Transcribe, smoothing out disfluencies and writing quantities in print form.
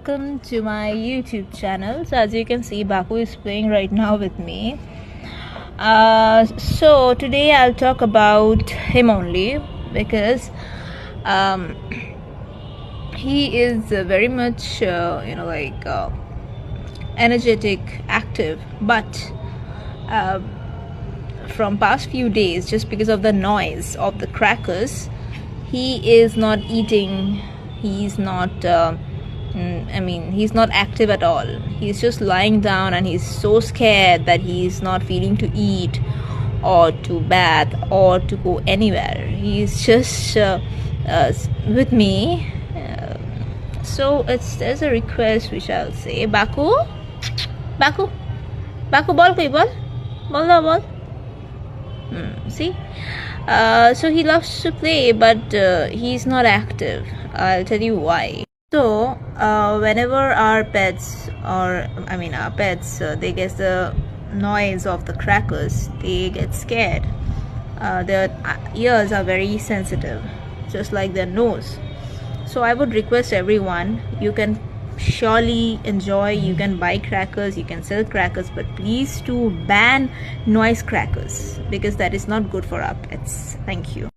welcome to my YouTube channel. So as you can see, Baku is playing right now with me. So today I'll talk about him only because he is very much energetic, active, but from past few days, just because of the noise of the crackers, he is not eating. He's not he's not active at all. He's just lying down and he's so scared that he's not feeling to eat or to bath or to go anywhere. He's just with me. So there's a request which I'll say. Baku ball koi ball. See, so he loves to play, but he's not active. I'll tell you why. So whenever our pets they get the noise of the crackers, they get scared. Their ears are very sensitive, just like their nose. So I would request everyone, you can surely enjoy, you can buy crackers, you can sell crackers, but please do ban noise crackers because that is not good for our pets. Thank you.